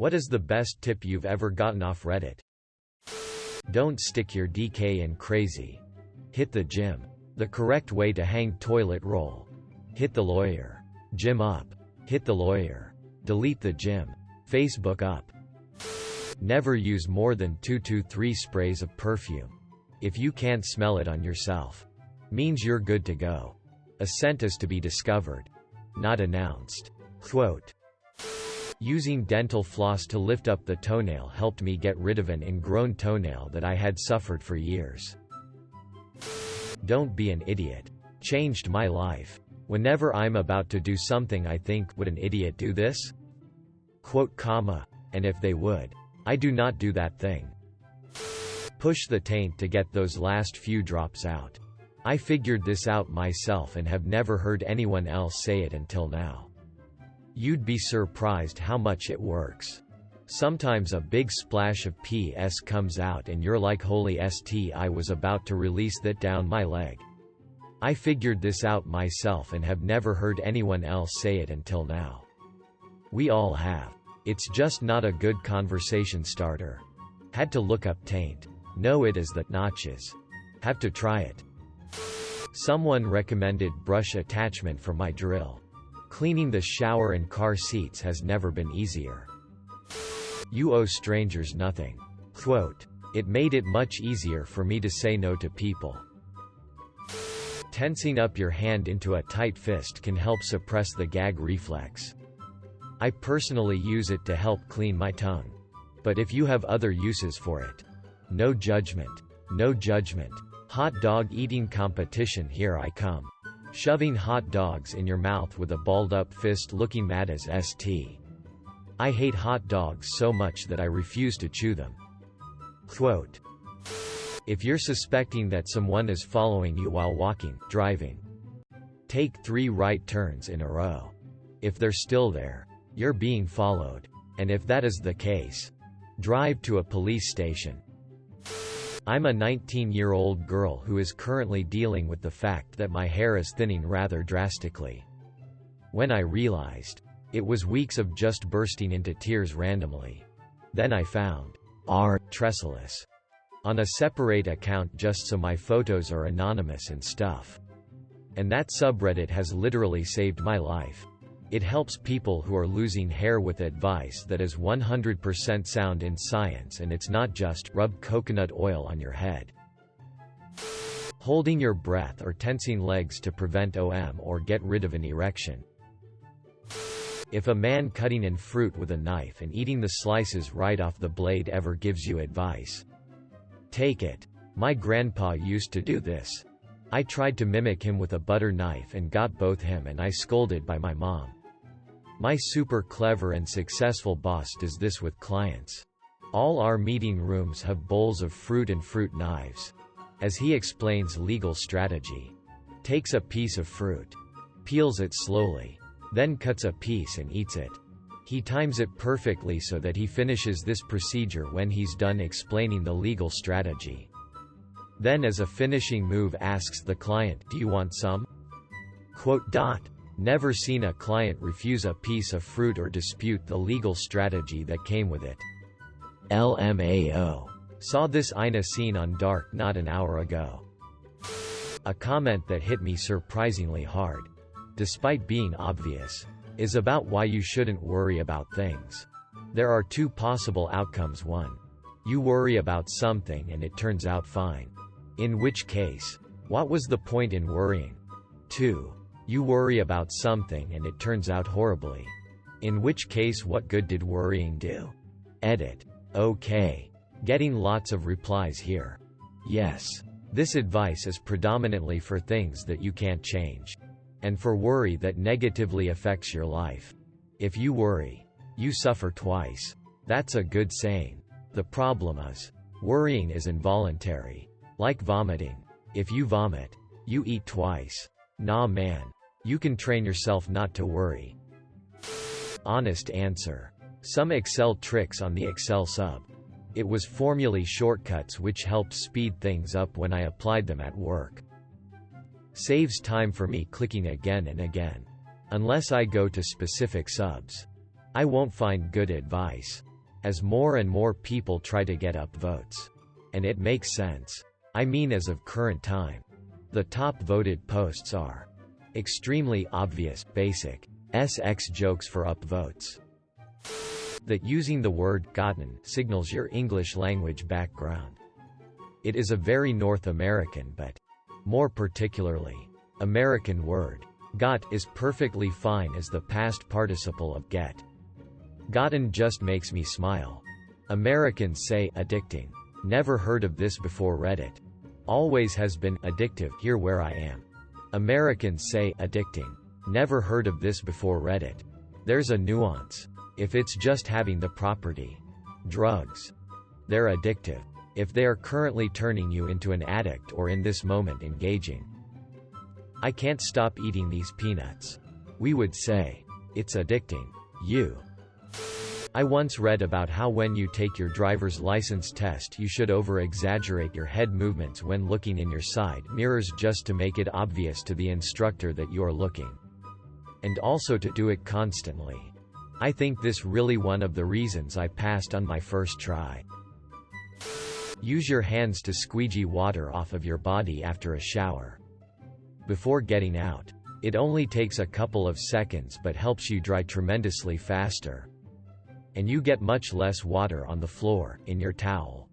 What is the best tip you've ever gotten off Reddit? Don't stick your DK in crazy. Hit the gym. The correct way to hang toilet roll. Hit the lawyer. Gym up. Hit the lawyer. Delete the gym. Facebook up. Never use more than 2 to 3 sprays of perfume. If you can't smell it on yourself, means you're good to go. A scent is to be discovered, not announced. Quote, using dental floss to lift up the toenail helped me get rid of an ingrown toenail that I had suffered for years. Don't be an idiot. Changed my life. Whenever I'm about to do something I think, would an idiot do this? Quote, comma, and if they would, I do not do that thing. Push the taint to get those last few drops out. I figured this out myself and have never heard anyone else say it until now. You'd be surprised how much it works. Sometimes a big splash of PS comes out and you're like, holy st, I was about to release that down my leg. I figured this out myself and have never heard anyone else say it until now. We all have. It's just not a good conversation starter. Had to look up taint. Know it as the notches. Have to try it. Someone recommended brush attachment for my drill. Cleaning the shower and car seats has never been easier. You owe strangers nothing. Quote, it made it much easier for me to say no to people. Tensing up your hand into a tight fist can help suppress the gag reflex. I personally use it to help clean my tongue. But if you have other uses for it, no judgment. No judgment. Hot dog eating competition, here I come. Shoving hot dogs in your mouth with a balled up fist, looking mad as st. I hate hot dogs so much that I refuse to chew them. Quote, if you're suspecting that someone is following you while walking, driving, take 3 right turns in a row. If they're still there, you're being followed. And if that is the case, drive to a police station. I'm a 19-year-old girl who is currently dealing with the fact that my hair is thinning rather drastically. When I realized, it was weeks of just bursting into tears randomly. Then I found r/Tresselus on a separate account just so my photos are anonymous and stuff. And that subreddit has literally saved my life. It helps people who are losing hair with advice that is 100% sound in science, and it's not just rub coconut oil on your head. Holding your breath or tensing legs to prevent OM or get rid of an erection. If a man cutting in fruit with a knife and eating the slices right off the blade ever gives you advice, take it. My grandpa used to do this. I tried to mimic him with a butter knife and got both him and I scolded by my mom. My super clever and successful boss does this with clients. All our meeting rooms have bowls of fruit and fruit knives. As he explains legal strategy, takes a piece of fruit, peels it slowly, then cuts a piece and eats it. He times it perfectly so that he finishes this procedure when he's done explaining the legal strategy. Then as a finishing move asks the client, do you want some? Quote, never seen a client refuse a piece of fruit or dispute the legal strategy that came with it. LMAO. Saw this Ina scene on Dark not an hour ago. A comment that hit me surprisingly hard, despite being obvious, is about why you shouldn't worry about things. There are 2 possible outcomes. 1. You worry about something and it turns out fine. In which case, what was the point in worrying? 2. You worry about something and it turns out horribly. In which case, what good did worrying do? Edit. Okay. Getting lots of replies here. Yes. This advice is predominantly for things that you can't change. And for worry that negatively affects your life. If you worry, you suffer twice. That's a good saying. The problem is, worrying is involuntary. Like vomiting. If you vomit, you eat twice. Nah man. You can train yourself not to worry. Honest answer. Some Excel tricks on the Excel sub. It was formulae shortcuts which helped speed things up when I applied them at work. Saves time for me clicking again and again. Unless I go to specific subs, I won't find good advice. as more and more people try to get upvotes. And it makes sense. I mean, as of current time. The top voted posts are extremely obvious, basic, SX jokes for upvotes. That using the word gotten signals your English language background. It is a very North American but, more particularly, American word. Got is perfectly fine as the past participle of get. Gotten just makes me smile. Americans say addicting. Never heard of this before Reddit. Always has been addictive here where I am. Americans say addicting. Never heard of this before Reddit. There's a nuance. If it's just having the property. Drugs. They're addictive. If they are currently turning you into an addict or in this moment engaging. I can't stop eating these peanuts. We would say, it's addicting. You. I once read about how when you take your driver's license test you should over-exaggerate your head movements when looking in your side mirrors just to make it obvious to the instructor that you're looking. And also to do it constantly. I think this really one of the reasons I passed on my first try. Use your hands to squeegee water off of your body after a shower. Before getting out. It only takes a couple of seconds but helps you dry tremendously faster. And you get much less water on the floor, in your towel.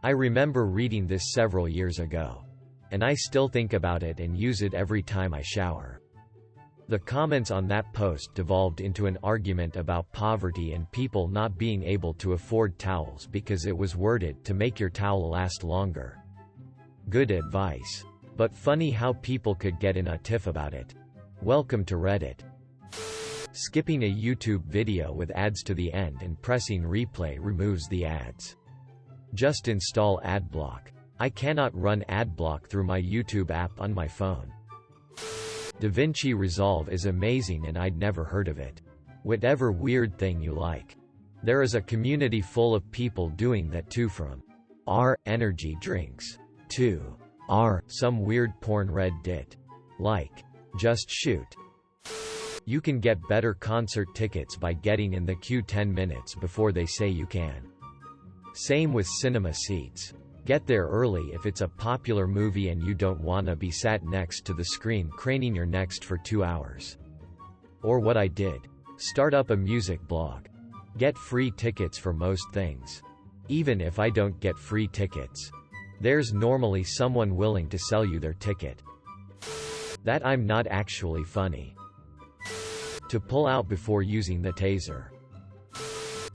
I remember reading this several years ago. And I still think about it and use it every time I shower. The comments on that post devolved into an argument about poverty and people not being able to afford towels because it was worded to make your towel last longer. Good advice. But funny how people could get in a tiff about it. Welcome to Reddit. Skipping a YouTube video with ads to the end and pressing replay removes the ads. Just install AdBlock. I cannot run AdBlock through my YouTube app on my phone. DaVinci Resolve is amazing and I'd never heard of it. Whatever weird thing you like. There is a community full of people doing that too, from energy drinks to some weird porn Reddit. Like, just shoot. You can get better concert tickets by getting in the queue 10 minutes before they say you can. Same with cinema seats. Get there early if it's a popular movie and you don't wanna be sat next to the screen craning your neck for 2 hours. Or what I did. Start up a music blog. Get free tickets for most things. Even if I don't get free tickets. There's normally someone willing to sell you their ticket. That I'm not actually funny. To pull out before using the taser.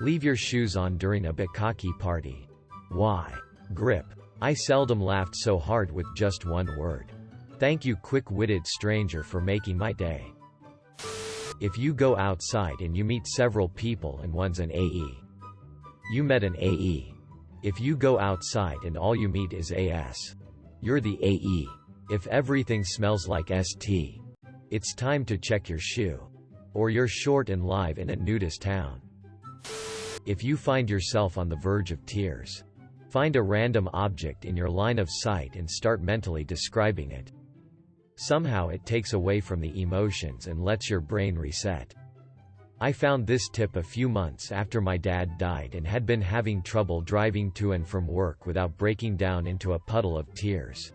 Leave your shoes on during a bukkake party. Why? Grip. I seldom laughed so hard with just one word. Thank you, quick-witted stranger, for making my day. If you go outside and you meet several people and one's an AE. You met an AE. If you go outside and all you meet is AS. You're the AE. If everything smells like ST. It's time to check your shoe. Or you're short and live in a nudist town. If you find yourself on the verge of tears. Find a random object in your line of sight and start mentally describing it. Somehow it takes away from the emotions and lets your brain reset. I found this tip a few months after my dad died and had been having trouble driving to and from work without breaking down into a puddle of tears.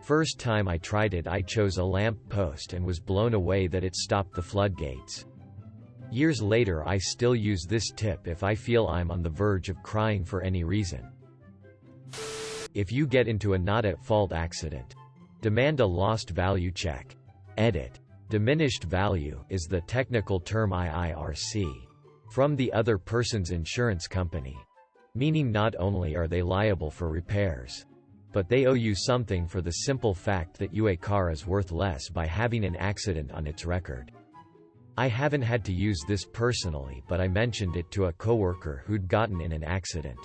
First time I tried it, I chose a lamp post and was blown away that it stopped the floodgates. Years later I still use this tip if I feel I'm on the verge of crying for any reason. If you get into a not-at-fault accident. Demand a lost value check. Edit. Diminished value is the technical term IIRC. From the other person's insurance company. Meaning not only are they liable for repairs. But they owe you something for the simple fact that your car is worth less by having an accident on its record. I haven't had to use this personally, but I mentioned it to a coworker who'd gotten in an accident.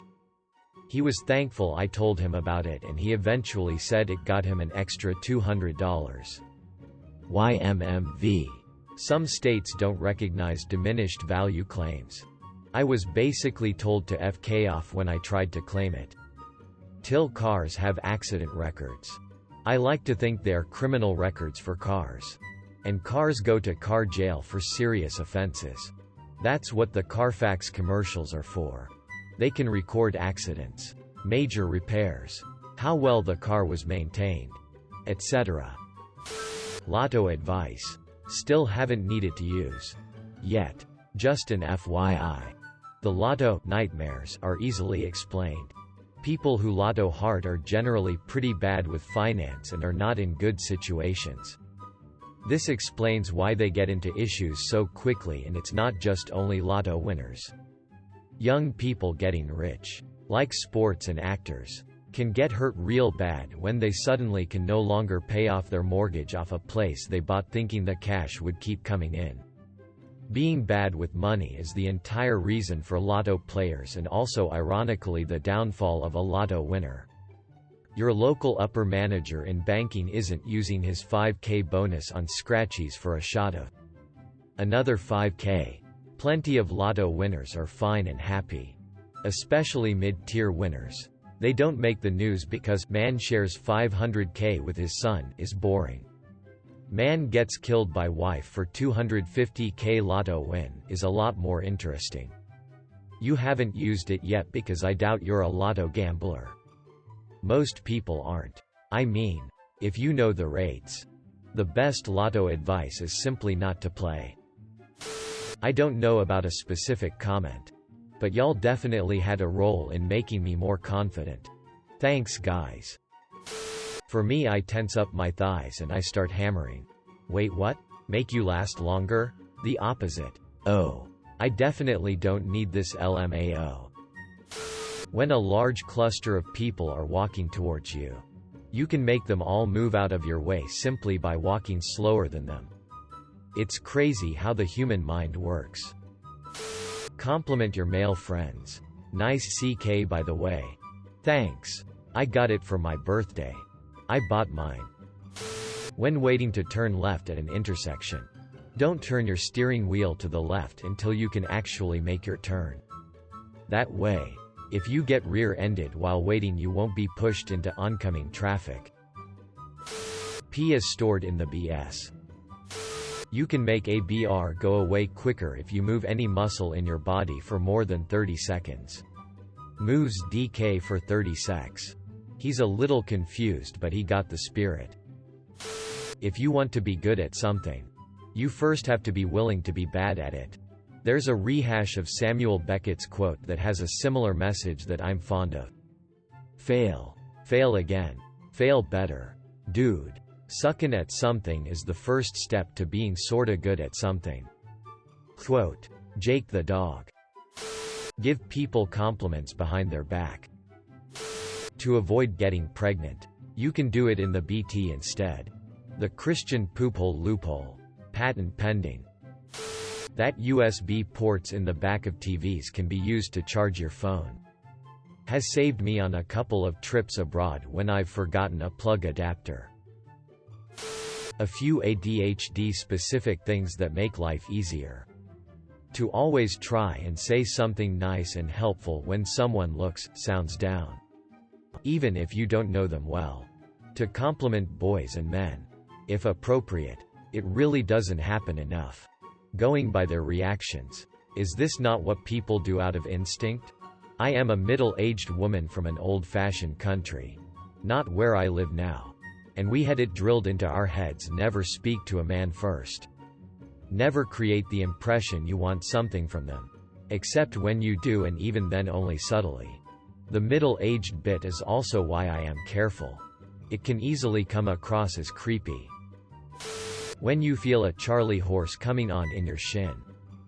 He was thankful I told him about it and he eventually said it got him an extra $200. YMMV. Some states don't recognize diminished value claims. I was basically told to FK off when I tried to claim it. Till cars have accident records. I like to think they're criminal records for cars. And cars go to car jail for serious offenses. That's what the Carfax commercials are for. They can record accidents, major repairs, how well the car was maintained, etc. Lotto advice. Still haven't needed to use yet. Just an FYI. The lotto nightmares are easily explained. People who lotto hard are generally pretty bad with finance and are not in good situations. This explains why they get into issues so quickly, and it's not just only lotto winners. Young people getting rich, like sports and actors, can get hurt real bad when they suddenly can no longer pay off their mortgage off a place they bought thinking the cash would keep coming in. Being bad with money is the entire reason for lotto players, and also ironically the downfall of a lotto winner. Your local upper manager in banking isn't using his 5K bonus on scratchies for a shot of another 5K. Plenty of lotto winners are fine and happy. Especially mid-tier winners. They don't make the news because man shares 500K with his son is boring. Man gets killed by wife for 250K lotto win is a lot more interesting. You haven't used it yet because I doubt you're a lotto gambler. Most people aren't. I mean, if you know the rates. The best lotto advice is simply not to play. I don't know about a specific comment, but y'all definitely had a role in making me more confident. Thanks guys. For me, I tense up my thighs and I start hammering. Wait, what? Make you last longer? The opposite. Oh. I definitely don't need this LMAO. When a large cluster of people are walking towards you, you can make them all move out of your way simply by walking slower than them. It's crazy how the human mind works. Compliment your male friends. Nice CK by the way. Thanks. I got it for my birthday. I bought mine. When waiting to turn left at an intersection, don't turn your steering wheel to the left until you can actually make your turn. That way, if you get rear-ended while waiting, you won't be pushed into oncoming traffic. P is stored in the BS. You can make ABR go away quicker if you move any muscle in your body for more than 30 seconds. Moves DK for 30 secs. He's a little confused, but he got the spirit. If you want to be good at something, you first have to be willing to be bad at it. There's a rehash of Samuel Beckett's quote that has a similar message that I'm fond of. Fail. Fail again. Fail better. Dude. Suckin' at something is the first step to being sorta good at something. Quote. Jake the dog. Give people compliments behind their back. To avoid getting pregnant, you can do it in the BT instead. The Christian poophole loophole. Patent pending. That USB ports in the back of TVs can be used to charge your phone. Has saved me on a couple of trips abroad when I've forgotten a plug adapter. A few ADHD specific things that make life easier. To always try and say something nice and helpful when someone looks, sounds down. Even if you don't know them well. To compliment boys and men. If appropriate. It really doesn't happen enough. Going by their reactions. Is this not what people do out of instinct? I am a middle-aged woman from an old-fashioned country. Not where I live now. And we had it drilled into our heads: never speak to a man first. Never create the impression you want something from them. Except when you do, and even then only subtly. The middle-aged bit is also why I am careful. It can easily come across as creepy. When you feel a Charlie horse coming on in your shin,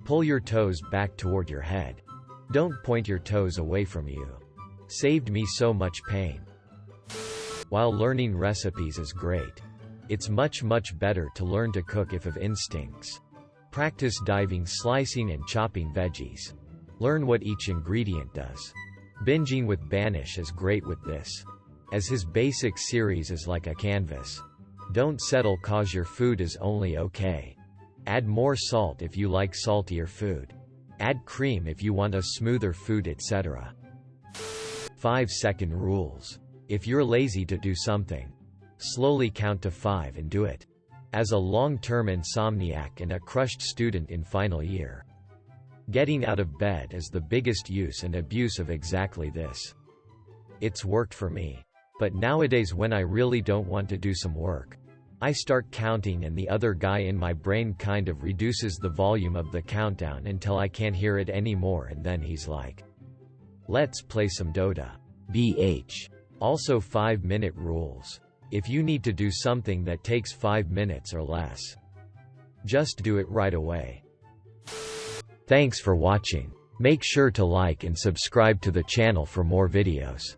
pull your toes back toward your head. Don't point your toes away from you. Saved me so much pain. While learning recipes is great, it's much better to learn to cook if of instincts. Practice diving, slicing and chopping veggies. Learn what each ingredient does. Binging with Banish is great with this, as his basic series is like a canvas. Don't settle cause your food is only okay. Add more salt if you like saltier food. Add cream if you want a smoother food, etc. 5-second rules. If you're lazy to do something, slowly count to 5 and do it. As a long-term insomniac and a crushed student in final year, Getting out of bed is the biggest use and abuse of exactly this. It's worked for me. But nowadays when I really don't want to do some work, I start counting and the other guy in my brain kind of reduces the volume of the countdown until I can't hear it anymore, and then he's like, "Let's play some Dota." BH. Also 5-minute rules. If you need to do something that takes 5 minutes or less, just do it right away. Thanks for watching. Make sure to like and subscribe to the channel for more videos.